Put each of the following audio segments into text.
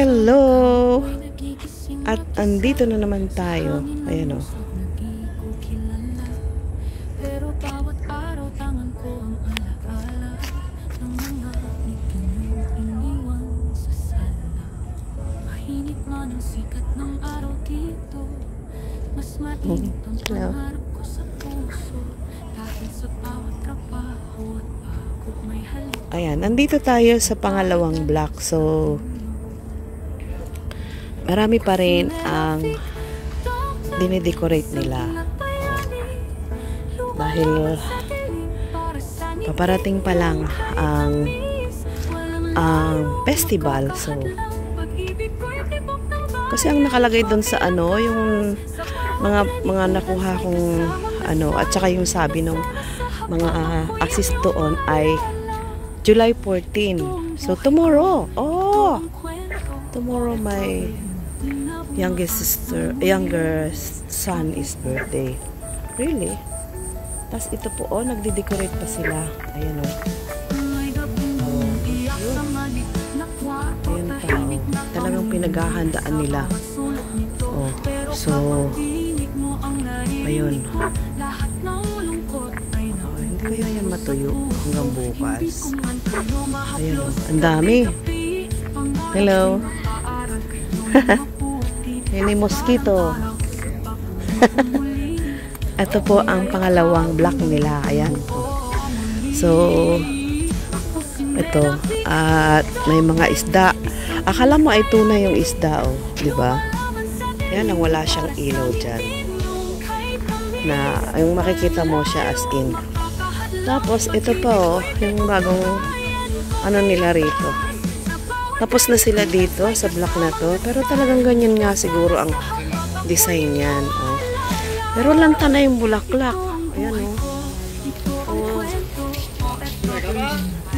Hello! At andito na naman tayo. Ayan o. Hello. Ayan, nandito tayo sa pangalawang block. So, marami pa rin ang dinidecorate nila. Dahil paparating pa lang ang festival. So, kasi ang nakalagay doon sa ano, yung mga nakuha kong ano, at saka yung sabi ng mga assist doon ay July 14. So, tomorrow. Oh! Tomorrow my younger son is birthday. Really? Tapos ito po, oh, nagde-decorate pa sila. Ayan, oh. Ayan pa, oh. Talagang pinaghahandaan nila. Oh. So, ayun. Hindi kaya yan matuyo hanggang bukas. Ayan, oh. Ang dami. Hello. Yan yung mosquito. Ito po ang pangalawang block nila. Ayan. So, ito. At may mga isda. Akala mo ay tunay yung isda, oh. Diba? Yan ang wala siyang ilaw dyan. Na, yung makikita mo siya as in. Tapos, ito pa, oh. Yung bagong ano nila rito. Tapos na sila dito sa block na to. Pero talagang ganyan nga siguro ang design yan. Oh. Pero lanta na yung bulaklak. Ayan, oh. Oh.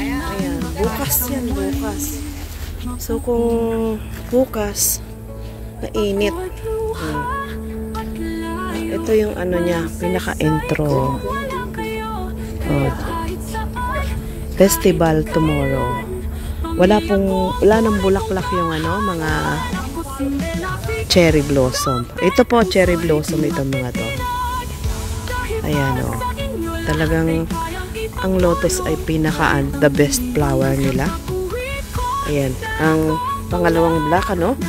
Ayan. Bukas yan, bukas. So, kung bukas, mainit. Ito yung ano niya, pinaka-intro. Oh. Festival tomorrow. Wala nang bulaklak yung ano, mga cherry blossom. Ito po, cherry blossom itong mga to. Ayan, oh. Talagang ang lotus ay the best flower nila. Ayan, ang pangalawang block, ano?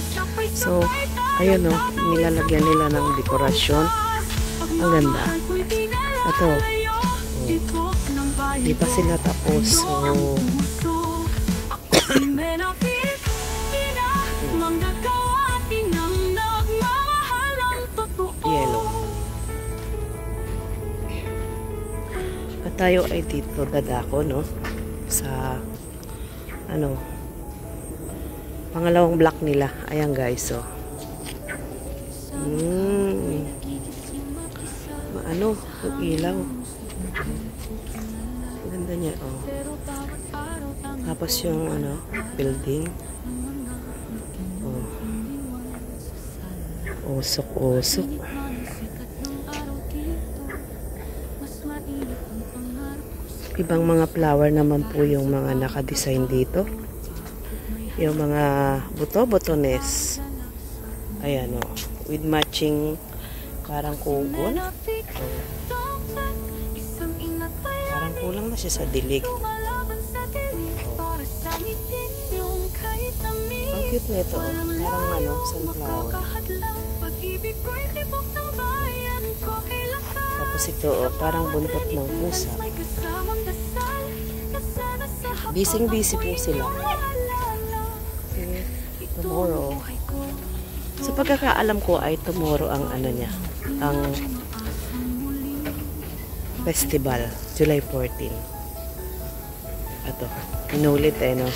So, ayun, oh, nilalagyan nila ng dekorasyon. Ang ganda. Ito, oh. Di pa sila tapos. So, yellow. At tayo ay dito dadako, no? Sa ano, pangalawang block nila. Ayan, guys, so ano, yung ilaw. Ganda niya, oh. Tapos yung ano, building. Oh. Usok-usok. Ibang mga flower naman po yung mga naka-design dito. Yung mga buto-botones. Ayan, oh. With matching parang kugon. Oh. Parang kulang na siya sa dilig. Oh. Ang cute nito, oh. Parang ano, sunflower. Tapos ito, oh, parang buntot ng pusa. Busy po sila. Okay. Tomorrow. Sa pagkakaalam ko ay tomorrow ang ano niya, ang festival, July 14. Ito, inulit eh, no?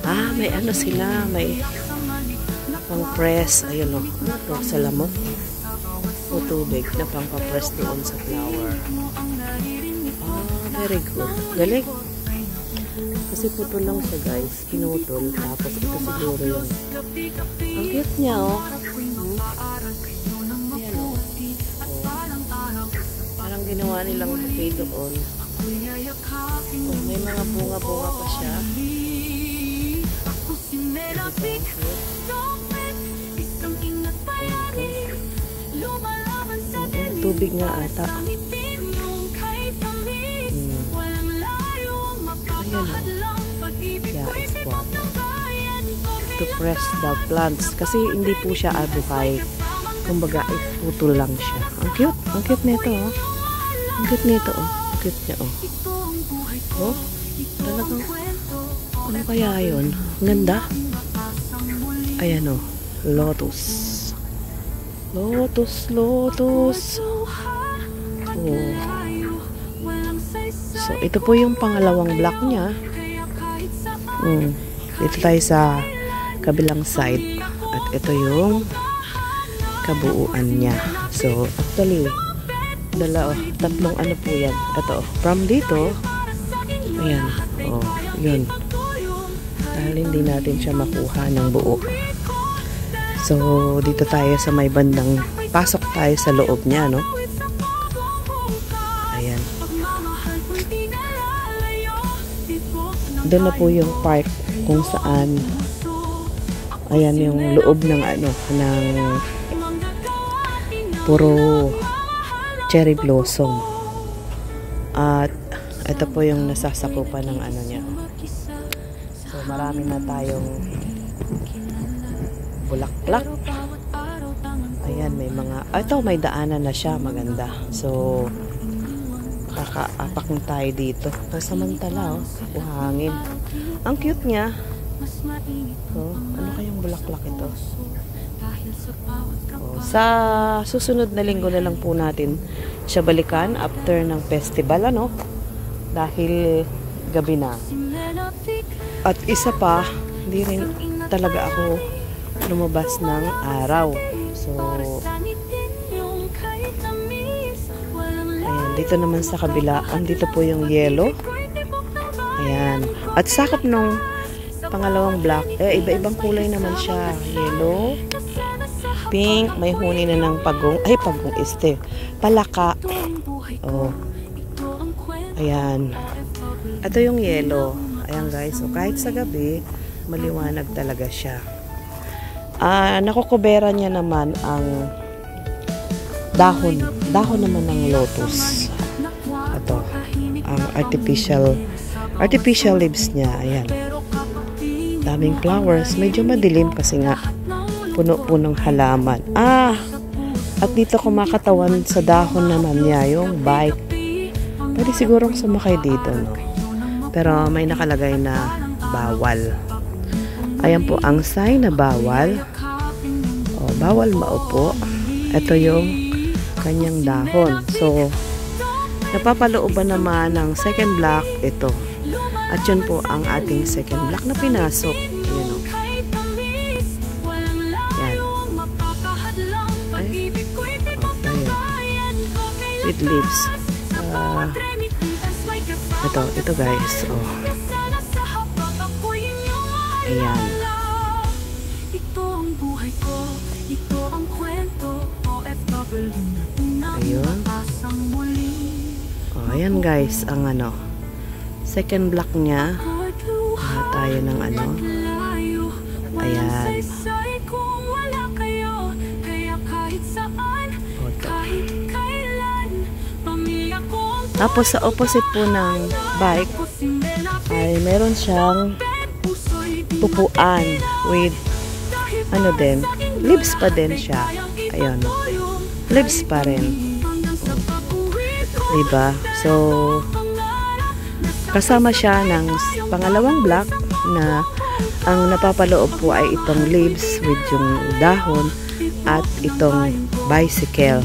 Ah, may ano sila, may pang press, ayun, no? Ano to, sa lamok? O tubig na pang pa-press doon sa flower. Ah, very good. Galing. Kasi putol lang siya, guys. Pinutol. Tapos ito siguro yung ang cute niya, oh. Ayan, oh. Parang ginawa nilang bouquet doon. Oh, may mga bunga-bunga pa siya. Tubig nga ata. Ayan o. Yeah, it's water. To press the plants. Kasi hindi po siya abuhay. Kumbaga, iputol lang siya. Ang cute. Ang cute nito, oh. Ang cute nito, oh. Ang cute niya, oh. Oh, talagang, ano kaya yun? Ganda. Ayan, oh. Lotus. Lotus, lotus. Oh. So, ito po yung pangalawang block niya. Dito tayo sa kabilang side. At ito yung kabuuan niya. So, actually, tatlong ano po yan. Ito, from dito, ayan, oh, yun. Dahil hindi natin siya makuha ng buo. So, dito tayo sa may bandang, pasok tayo sa loob niya, no? Ayan. Doon na po yung park kung saan, ayan yung loob ng ano, ng puro cherry blossom. At ito po yung nasasakupan ng ano niya. So, marami na tayong bulaklak. Ayan, may mga, ito may daanan na siya, maganda. So, kakaapak na tayo dito. Samantala, oh, buhangin. Ang cute niya. So, ano kayang bulaklak ito? Oh, sa susunod na linggo na lang po natin siya balikan after ng festival, ano? Dahil gabi na. At isa pa, hindi rin talaga ako lumabas ng araw. So, ayan, dito naman sa kabila, andito po yung yellow. Ayan. At sakop nung pangalawang block, iba-ibang kulay naman siya. Yellow, pink, may huni na ng pagong, palaka. Oh. Ayan. Ito yung yellow. Ayan guys, so kahit sa gabi, maliwanag talaga siya. Nakukubera niya naman ang dahon naman ng lotus. Ito, ang artificial leaves niya. Ayan. Daming flowers. Medyo madilim kasi nga puno-punong halaman. At dito kumakatawan sa dahon naman niya yung bike. Pwede sigurong sumakay dito, no? Pero may nakalagay na bawal. Ayan po ang sign na bawal. O, bawal maupo. Ito yung kanyang dahon. So, napapalooban naman ng second block ito. At yun po ang ating second block na pinasok. Ayan o. Yan. Ay. Ayan. With leaves. Ito guys. Oh. Ayan. Ayun. Oh, ayan guys, ang ano. Second block niya. Tayo ng ano. Ayan. Tapos sa opposite po ng bike ay meron siyang pupuan with ano din, leaves pa din siya. Ayun. Leaves pa rin. Diba? So, kasama siya ng pangalawang block na ang napapaloob po ay itong leaves with yung dahon at itong bicycle.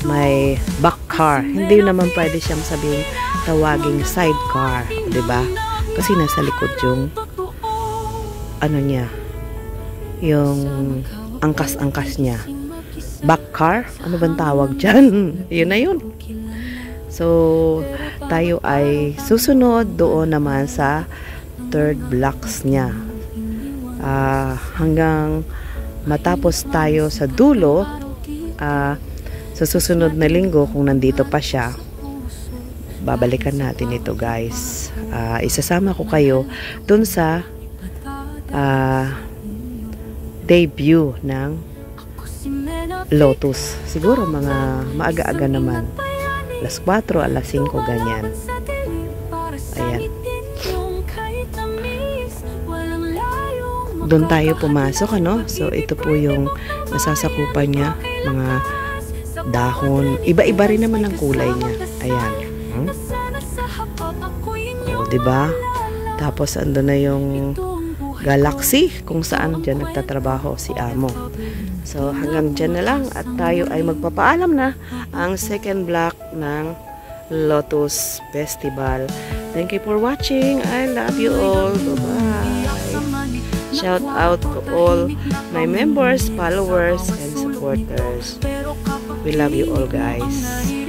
May back car. Hindi naman pwede siyang sabihin tawaging sidecar, 'di ba? Kasi nasa likod yung ano niya, yung angkas-angkas niya. Back car? Ano bang tawag dyan? Yun na yun. So, tayo ay susunod doon naman sa third blocks niya. Hanggang matapos tayo sa dulo, sa susunod na linggo, kung nandito pa siya, babalikan natin ito guys. Isasama ko kayo dun sa debut ng Lotus. Siguro mga maaga-aga naman. Alas 4, alas 5, ganyan. Ayan. Doon tayo pumasok, ano? So, ito po yung nasasakupan niya. Mga dahon. Iba-iba rin naman ang kulay niya. Ayan. O, diba? Tapos, ando na yung Galaxy, kung saan dyan nagtatrabaho si Amo. So, hanggang dyan na lang at tayo ay magpapaalam na ang second block ng Lotus Festival. Thank you for watching. I love you all. Bye-bye. Shout out to all my members, followers, and supporters. We love you all, guys.